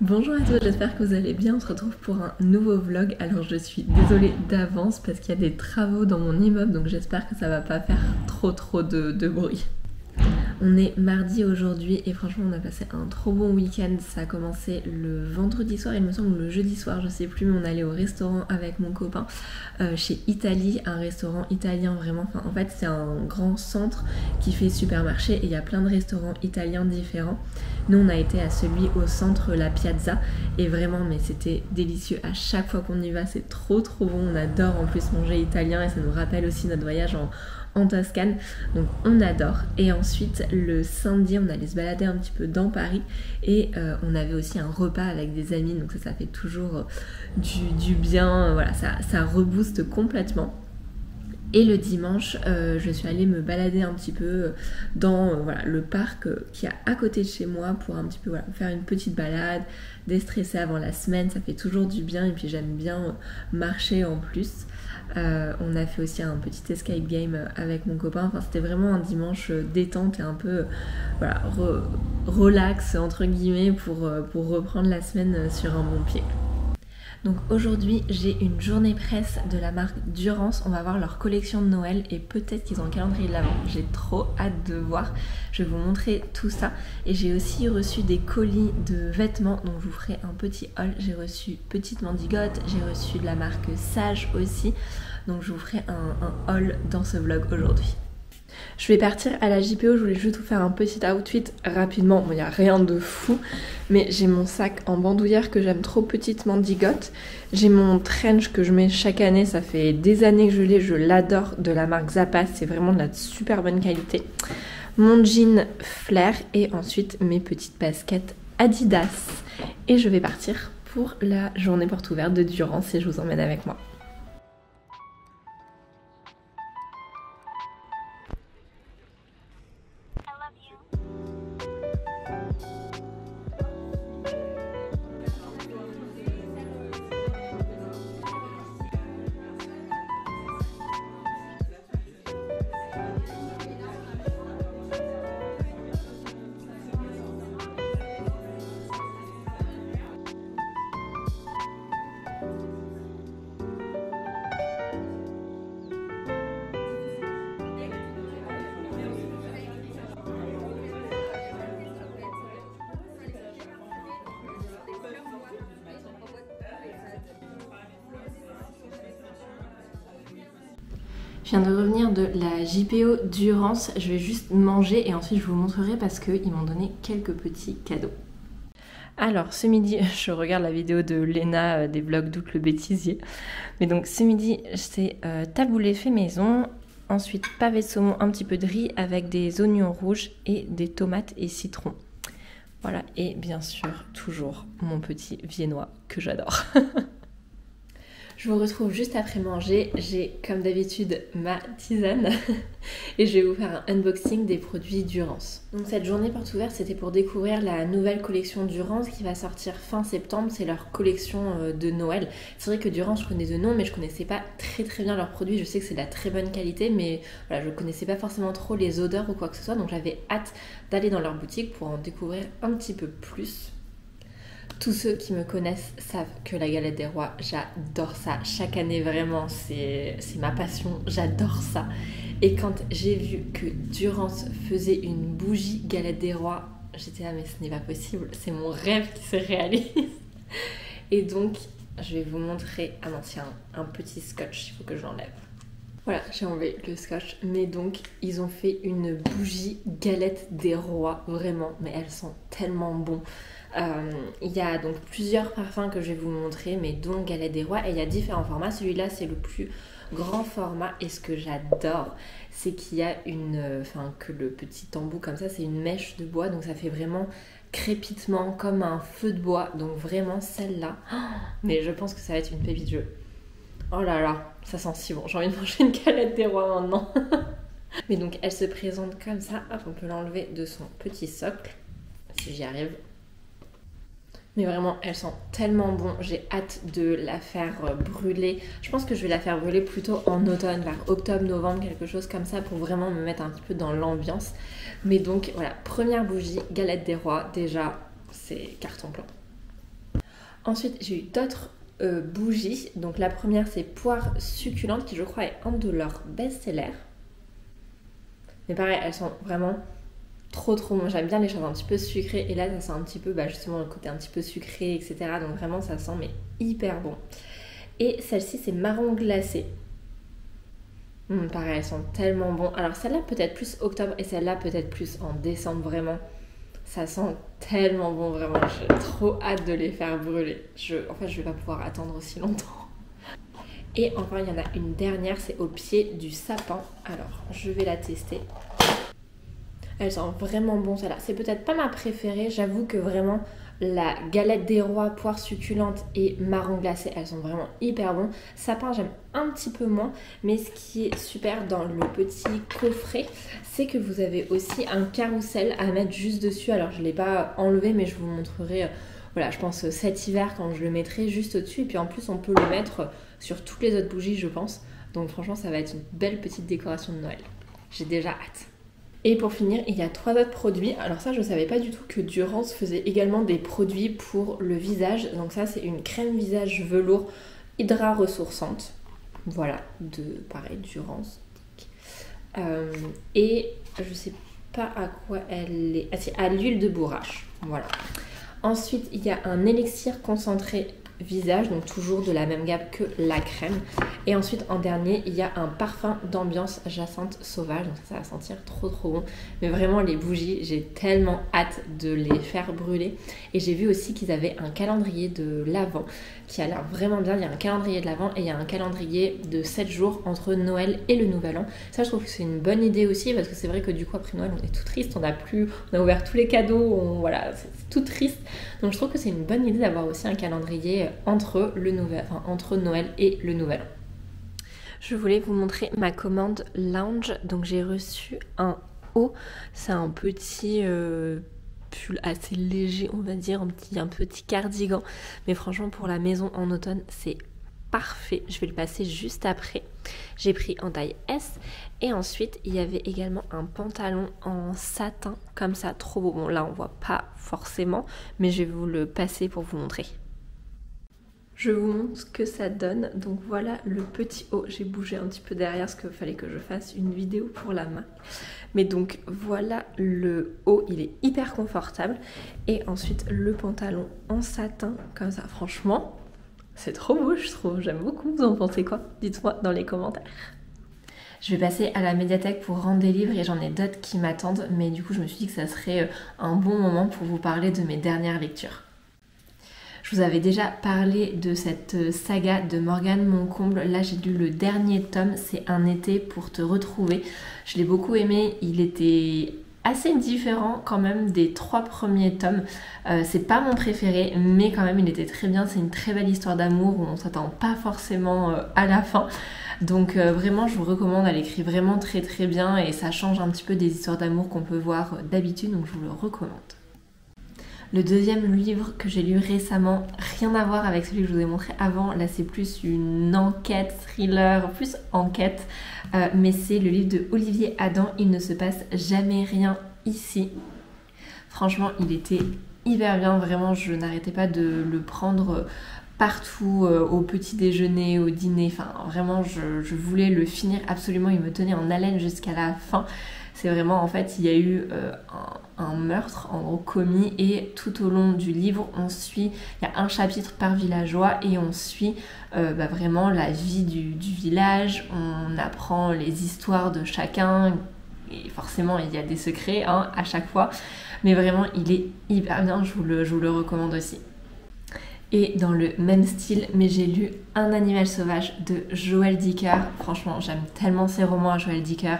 Bonjour à tous, j'espère que vous allez bien. On se retrouve pour un nouveau vlog. Alors je suis désolée d'avance parce qu'il y a des travaux dans mon immeuble, donc j'espère que ça va pas faire trop de bruit. On est mardi aujourd'hui et franchement on a passé un trop bon week-end. Ça a commencé le vendredi soir, il me semble, le jeudi soir, je sais plus, mais on allait au restaurant avec mon copain chez Italie, un restaurant italien vraiment. Enfin, en fait c'est un grand centre qui fait supermarché et il y a plein de restaurants italiens différents. Nous on a été à celui au centre, la Piazza, et vraiment mais c'était délicieux. À chaque fois qu'on y va c'est trop bon. On adore en plus manger italien et ça nous rappelle aussi notre voyage en Toscane, donc on adore. Et ensuite le samedi on allait se balader un petit peu dans Paris et on avait aussi un repas avec des amis, donc ça fait toujours du bien, voilà, ça rebooste complètement. Et le dimanche, je suis allée me balader un petit peu dans voilà, le parc qui est à côté de chez moi pour un petit peu voilà, faire une petite balade, déstresser avant la semaine, ça fait toujours du bien et puis j'aime bien marcher en plus. On a fait aussi un petit escape game avec mon copain, enfin c'était vraiment un dimanche détente et un peu voilà, relax entre guillemets pour reprendre la semaine sur un bon pied. Donc aujourd'hui j'ai une journée presse de la marque Durance, on va voir leur collection de Noël et peut-être qu'ils ont un calendrier de l'Avent, j'ai trop hâte de voir, je vais vous montrer tout ça. Et j'ai aussi reçu des colis de vêtements, donc je vous ferai un petit haul. J'ai reçu Petite Mandigote, j'ai reçu de la marque Sage aussi, donc je vous ferai un haul dans ce vlog aujourd'hui. Je vais partir à la JPO, je voulais juste vous faire un petit outfit rapidement, bon il n'y a rien de fou, mais j'ai mon sac en bandoulière que j'aime trop, Petite Mandigote. J'ai mon trench que je mets chaque année, ça fait des années que je l'ai, je l'adore, de la marque Zappos, c'est vraiment de la super bonne qualité. Mon jean Flair et ensuite mes petites baskets Adidas. Et je vais partir pour la journée porte ouverte de Durance et je vous emmène avec moi. Je viens de revenir de la JPO Durance, je vais juste manger et ensuite je vous montrerai parce qu'ils m'ont donné quelques petits cadeaux. Alors ce midi, je regarde la vidéo de Léna des vlogs d'Août le bêtisier. Mais donc ce midi, c'est taboulé fait maison, ensuite pavé de saumon, un petit peu de riz avec des oignons rouges et des tomates et citron. Voilà, et bien sûr, toujours mon petit viennois que j'adore. Je vous retrouve juste après manger, j'ai comme d'habitude ma tisane et je vais vous faire un unboxing des produits Durance. Donc cette journée porte ouverte c'était pour découvrir la nouvelle collection Durance qui va sortir fin septembre, c'est leur collection de Noël. C'est vrai que Durance je connais de nom mais je connaissais pas très bien leurs produits, je sais que c'est de la très bonne qualité mais voilà, je connaissais pas forcément trop les odeurs ou quoi que ce soit, donc j'avais hâte d'aller dans leur boutique pour en découvrir un petit peu plus. Tous ceux qui me connaissent savent que la galette des rois, j'adore ça. Chaque année, vraiment, c'est ma passion. J'adore ça. Et quand j'ai vu que Durance faisait une bougie galette des rois, j'étais là, mais ce n'est pas possible. C'est mon rêve qui se réalise. Et donc, je vais vous montrer... Ah non, tiens, un petit scotch. Il faut que je l'enlève. Voilà, j'ai enlevé le scotch. Mais donc, ils ont fait une bougie galette des rois. Vraiment, mais elles sont tellement bonnes. Il y a donc plusieurs parfums que je vais vous montrer, mais dont galette des rois, et il y a différents formats. Celui-là c'est le plus grand format et ce que j'adore c'est qu'il y a que le petit embout comme ça c'est une mèche de bois, donc ça fait vraiment crépitement comme un feu de bois, donc vraiment celle-là, mais je pense que ça va être une pépite de jeu. Oh là là, ça sent si bon, j'ai envie de manger une galette des rois maintenant. Mais donc elle se présente comme ça, hop, on peut l'enlever de son petit socle si j'y arrive. Mais vraiment, elles sont tellement bonnes. J'ai hâte de la faire brûler. Je pense que je vais la faire brûler plutôt en automne, vers octobre, novembre, quelque chose comme ça, pour vraiment me mettre un petit peu dans l'ambiance. Mais donc, voilà, première bougie, galette des rois. Déjà, c'est carton plein. Ensuite, j'ai eu d'autres bougies. Donc la première, c'est Poire succulente, qui je crois est un de leurs best-sellers. Mais pareil, elles sont vraiment trop bon. J'aime bien les choses un petit peu sucrées. Et là, ça sent un petit peu, justement, le côté un petit peu sucré, etc. Donc vraiment, ça sent mais hyper bon. Et celle-ci, c'est Marron glacé. Pareil, elles sont tellement bon. Alors celle-là, peut-être plus octobre et celle-là, peut-être plus en décembre, vraiment. Ça sent tellement bon, vraiment. J'ai trop hâte de les faire brûler. En fait, je vais pas pouvoir attendre aussi longtemps. Et encore, il y en a une dernière, c'est au pied du sapin. Alors, je vais la tester. Elle sent vraiment bon, celle-là. C'est peut-être pas ma préférée. J'avoue que vraiment, la galette des rois, poire succulente et marron glacé, elles sont vraiment hyper bons. Sapin, j'aime un petit peu moins. Mais ce qui est super dans le petit coffret, c'est que vous avez aussi un carrousel à mettre juste dessus. Alors, je ne l'ai pas enlevé, mais je vous montrerai, voilà, je pense cet hiver quand je le mettrai juste au-dessus. Et puis en plus, on peut le mettre sur toutes les autres bougies, je pense. Donc franchement, ça va être une belle petite décoration de Noël. J'ai déjà hâte. Et pour finir, il y a 3 autres produits. Alors ça, je ne savais pas du tout que Durance faisait également des produits pour le visage. Donc ça, c'est une crème visage velours hydra ressourçante. Voilà, pareil, Durance. Et je ne sais pas à quoi elle est. Ah, c'est à l'huile de bourrache. Voilà. Ensuite, il y a un élixir concentré visage, donc toujours de la même gamme que la crème. Et ensuite, en dernier, il y a un parfum d'ambiance jacinthe sauvage. Donc ça va sentir trop bon. Mais vraiment, les bougies, j'ai tellement hâte de les faire brûler. Et j'ai vu aussi qu'ils avaient un calendrier de l'Avent qui a l'air vraiment bien. Il y a un calendrier de l'Avent et il y a un calendrier de 7 jours entre Noël et le Nouvel An. Ça, je trouve que c'est une bonne idée aussi, parce que c'est vrai que du coup, après Noël, on est tout triste. On a ouvert tous les cadeaux. Voilà, c'est tout triste. Donc je trouve que c'est une bonne idée d'avoir aussi un calendrier entre Noël et le Nouvel An. Je voulais vous montrer ma commande lounge. Donc j'ai reçu un haut. C'est un petit pull assez léger, on va dire, un petit cardigan. Mais franchement, pour la maison en automne, c'est parfait. Je vais le passer juste après. J'ai pris en taille S. Et ensuite, il y avait également un pantalon en satin, comme ça, trop beau. Bon, là, on voit pas forcément, mais je vais vous le passer pour vous montrer. Je vous montre ce que ça donne. Donc voilà le petit haut. J'ai bougé un petit peu derrière parce qu'il fallait que je fasse une vidéo pour la main. Mais donc voilà le haut, il est hyper confortable. Et ensuite le pantalon en satin, comme ça. Franchement, c'est trop beau, je trouve. J'aime beaucoup. Vous en pensez quoi? Dites-moi dans les commentaires. Je vais passer à la médiathèque pour rendre des livres et j'en ai d'autres qui m'attendent. Mais du coup, je me suis dit que ça serait un bon moment pour vous parler de mes dernières lectures. Je vous avais déjà parlé de cette saga de Morgane Moncomble. Là, j'ai lu le dernier tome, c'est Un été pour te retrouver. Je l'ai beaucoup aimé, il était assez différent quand même des 3 premiers tomes. C'est pas mon préféré, mais quand même il était très bien. C'est une très belle histoire d'amour où on s'attend pas forcément à la fin. Donc vraiment, je vous recommande, elle écrit vraiment très bien et ça change un petit peu des histoires d'amour qu'on peut voir d'habitude, donc je vous le recommande. Le deuxième livre que j'ai lu récemment, rien à voir avec celui que je vous ai montré avant. Là, c'est plus une enquête, thriller, plus enquête. Mais c'est le livre de Olivier Adam, Il ne se passe jamais rien ici. Franchement, il était hyper bien. Vraiment, je n'arrêtais pas de le prendre partout, au petit déjeuner, au dîner. Enfin, vraiment, je voulais le finir absolument. Il me tenait en haleine jusqu'à la fin. C'est vraiment, en fait, il y a eu un meurtre, en gros, commis, et tout au long du livre, on suit, il y a un chapitre par villageois, et on suit vraiment la vie du village, on apprend les histoires de chacun, et forcément, il y a des secrets à chaque fois, mais vraiment, il est hyper bien, je vous le recommande aussi. Et dans le même style, mais j'ai lu Un animal sauvage de Joël Dicker. Franchement, j'aime tellement ces romans à Joël Dicker.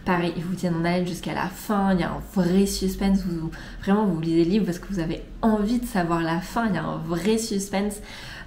Pareil, ils vous tiennent en haleine jusqu'à la fin, il y a un vrai suspense, vraiment vous lisez le livre parce que vous avez envie de savoir la fin, il y a un vrai suspense.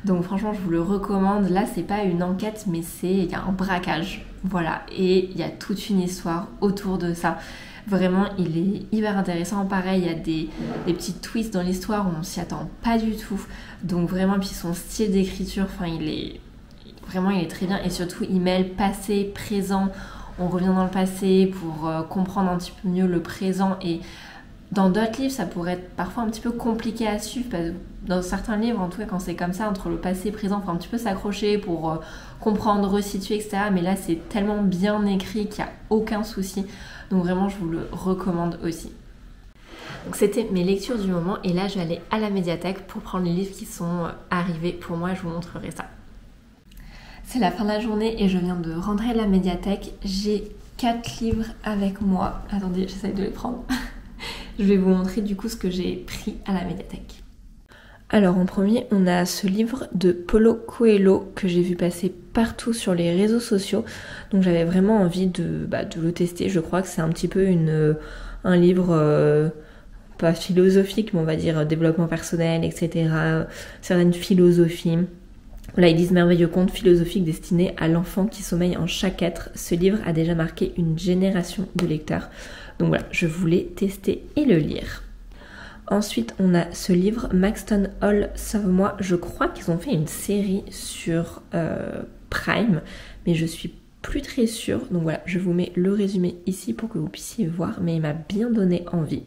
Donc franchement, je vous le recommande. Là, c'est pas une enquête, mais il y a un braquage. Voilà, et il y a toute une histoire autour de ça. Vraiment, il est hyper intéressant. Pareil, il y a des petits twists dans l'histoire où on s'y attend pas du tout. Donc vraiment, puis son style d'écriture, enfin, il est très bien. Et surtout, il mêle passé, présent. On revient dans le passé pour comprendre un petit peu mieux le présent et Dans d'autres livres, ça pourrait être parfois un petit peu compliqué à suivre. Parce que dans certains livres, en tout cas quand c'est comme ça, entre le passé et le présent, il faut un petit peu s'accrocher pour comprendre, resituer, etc. Mais là, c'est tellement bien écrit qu'il n'y a aucun souci. Donc vraiment, je vous le recommande aussi. Donc c'était mes lectures du moment et là, je vais aller à la médiathèque pour prendre les livres qui sont arrivés pour moi. Je vous montrerai ça. C'est la fin de la journée et je viens de rentrer à la médiathèque. J'ai 4 livres avec moi. Attendez, j'essaie de les prendre. Je vais vous montrer du coup ce que j'ai pris à la médiathèque. Alors en premier, on a ce livre de Paulo Coelho que j'ai vu passer partout sur les réseaux sociaux. Donc j'avais vraiment envie de le tester. Je crois que c'est un petit peu un livre pas philosophique, mais on va dire développement personnel, etc. Certaines philosophies. Là, ils disent merveilleux conte philosophique destiné à l'enfant qui sommeille en chaque être. Ce livre a déjà marqué une génération de lecteurs. Donc voilà, je voulais tester et le lire. Ensuite, on a ce livre, Maxton Hall Sauve-moi. Je crois qu'ils ont fait une série sur Prime, mais je suis plus très sûre. Donc voilà, je vous mets le résumé ici pour que vous puissiez voir, mais il m'a bien donné envie.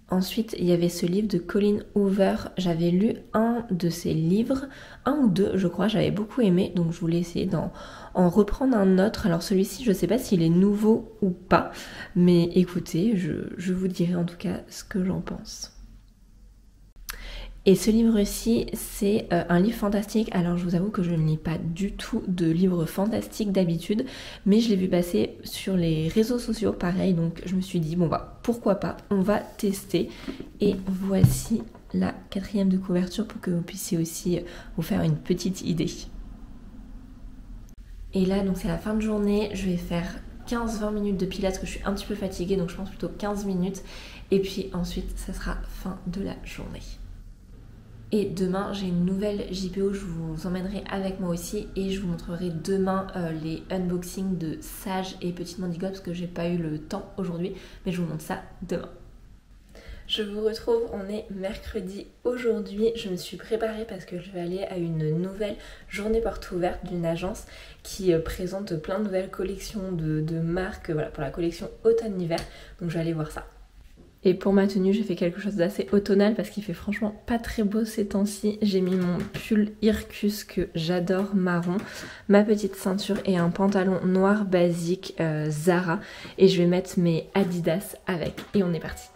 Ensuite, il y avait ce livre de Colleen Hoover. J'avais lu un de ses livres, un ou deux, je crois, j'avais beaucoup aimé, donc je voulais essayer d'en reprendre un autre. Alors celui-ci, je ne sais pas s'il est nouveau ou pas, mais écoutez, je vous dirai en tout cas ce que j'en pense. Et ce livre-ci, c'est un livre fantastique. Alors je vous avoue que je ne lis pas du tout de livres fantastiques d'habitude, mais je l'ai vu passer sur les réseaux sociaux, pareil, donc je me suis dit, bon bah pourquoi pas, on va tester. Et voici la 4e de couverture pour que vous puissiez aussi vous faire une petite idée. Et là, donc c'est la fin de journée, je vais faire 15-20 minutes de pilates parce que je suis un petit peu fatiguée, donc je pense plutôt 15 minutes. Et puis ensuite, ça sera fin de la journée. Et demain, j'ai une nouvelle JPO, je vous emmènerai avec moi aussi et je vous montrerai demain les unboxings de Sage et Petite Mandigote parce que j'ai pas eu le temps aujourd'hui, mais je vous montre ça demain. Je vous retrouve, on est mercredi aujourd'hui. Je me suis préparée parce que je vais aller à une nouvelle journée porte ouverte d'une agence qui présente plein de nouvelles collections de marques, voilà, pour la collection automne-hiver. Donc je vais aller voir ça. Et pour ma tenue, j'ai fait quelque chose d'assez automnal parce qu'il fait franchement pas très beau ces temps-ci. J'ai mis mon pull Irkus que j'adore marron, ma petite ceinture et un pantalon noir basique Zara. Et je vais mettre mes Adidas avec et on est parti.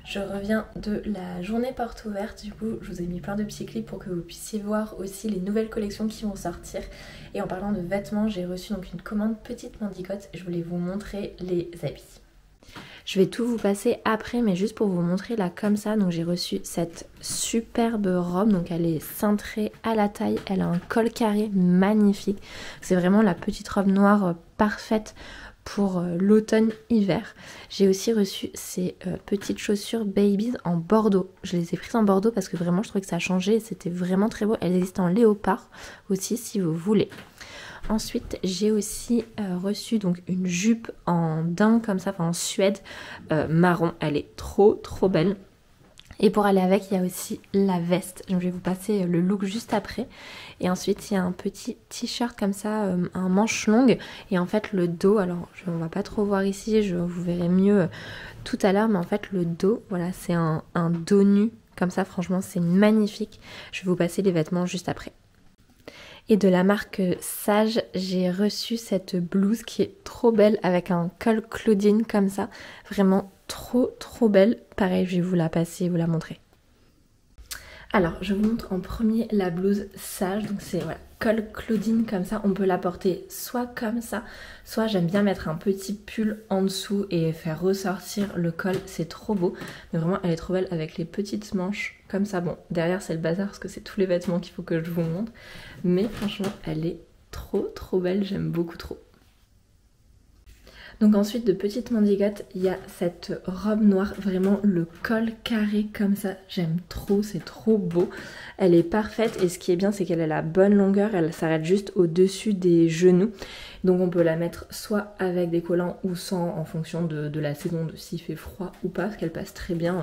Je reviens de la journée porte ouverte, du coup je vous ai mis plein de petits clips pour que vous puissiez voir aussi les nouvelles collections qui vont sortir. Et en parlant de vêtements, j'ai reçu donc une commande Petite Mandigote et je voulais vous montrer les habits. Je vais tout vous passer après, mais juste pour vous montrer là comme ça. Donc j'ai reçu cette superbe robe, donc elle est cintrée à la taille, elle a un col carré magnifique. C'est vraiment la petite robe noire parfaite pour l'automne-hiver. J'ai aussi reçu ces petites chaussures Babies en bordeaux. Je les ai prises en bordeaux parce que vraiment je trouvais que ça changeait et c'était vraiment très beau. Elles existent en léopard aussi si vous voulez. Ensuite, j'ai aussi reçu donc une jupe en daim comme ça, enfin en suède marron. Elle est trop belle. Et pour aller avec, il y a aussi la veste. Je vais vous passer le look juste après. Et ensuite, il y a un petit t-shirt comme ça, un manche longue. Et en fait, le dos, alors on va pas trop voir ici, vous verrez mieux tout à l'heure. Mais en fait, le dos, voilà, c'est un dos nu. Comme ça, franchement, c'est magnifique. Je vais vous passer les vêtements juste après. Et de la marque Sage, j'ai reçu cette blouse qui est trop belle avec un col Claudine comme ça. Vraiment trop belle. Pareil, je vais vous la passer et vous la montrer. Alors, je vous montre en premier la blouse Sage. Donc c'est voilà, col Claudine comme ça. On peut la porter soit comme ça, soit j'aime bien mettre un petit pull en dessous et faire ressortir le col. C'est trop beau. Mais vraiment, elle est trop belle avec les petites manches comme ça. Bon, derrière c'est le bazar parce que c'est tous les vêtements qu'il faut que je vous montre. Mais franchement, elle est trop belle. J'aime beaucoup trop. Donc ensuite de petite mendigote, il y a cette robe noire, vraiment le col carré comme ça, j'aime trop, c'est trop beau. Elle est parfaite et ce qui est bien c'est qu'elle a la bonne longueur, elle s'arrête juste au-dessus des genoux. Donc on peut la mettre soit avec des collants ou sans en fonction de la saison, de s'il fait froid ou pas, parce qu'elle passe très bien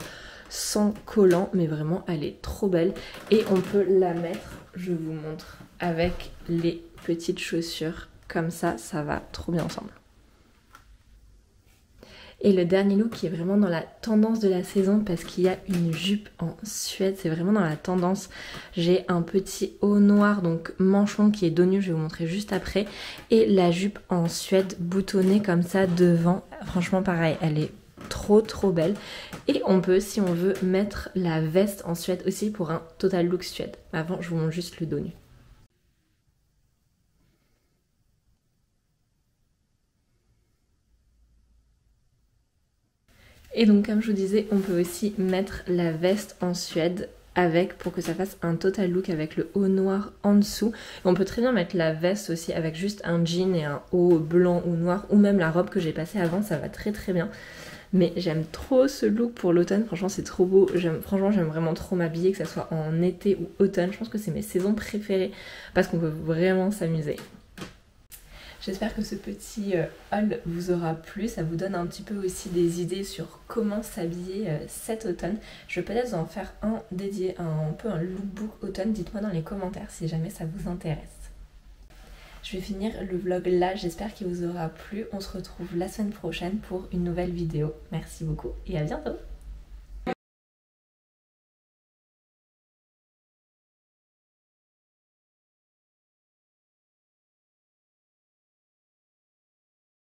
sans collants, mais vraiment elle est trop belle. Et on peut la mettre, je vous montre, avec les petites chaussures, comme ça, ça va trop bien ensemble. Et le dernier look qui est vraiment dans la tendance de la saison parce qu'il y a une jupe en suède, c'est vraiment dans la tendance. J'ai un petit haut noir, donc manche long qui est dos nu, je vais vous montrer juste après. Et la jupe en suède boutonnée comme ça devant, franchement pareil, elle est trop belle. Et on peut, si on veut, mettre la veste en suède aussi pour un total look suède. Avant, je vous montre juste le dos nu. Et donc comme je vous disais, on peut aussi mettre la veste en suède avec pour que ça fasse un total look avec le haut noir en dessous. Et on peut très bien mettre la veste aussi avec juste un jean et un haut blanc ou noir ou même la robe que j'ai passée avant, ça va très bien. Mais j'aime trop ce look pour l'automne, franchement c'est trop beau. Franchement j'aime vraiment trop m'habiller, que ça soit en été ou automne. Je pense que c'est mes saisons préférées parce qu'on peut vraiment s'amuser. J'espère que ce petit haul vous aura plu, ça vous donne un petit peu aussi des idées sur comment s'habiller cet automne. Je vais peut-être en faire un dédié, un peu un lookbook automne, dites-moi dans les commentaires si jamais ça vous intéresse. Je vais finir le vlog là, j'espère qu'il vous aura plu. On se retrouve la semaine prochaine pour une nouvelle vidéo. Merci beaucoup et à bientôt!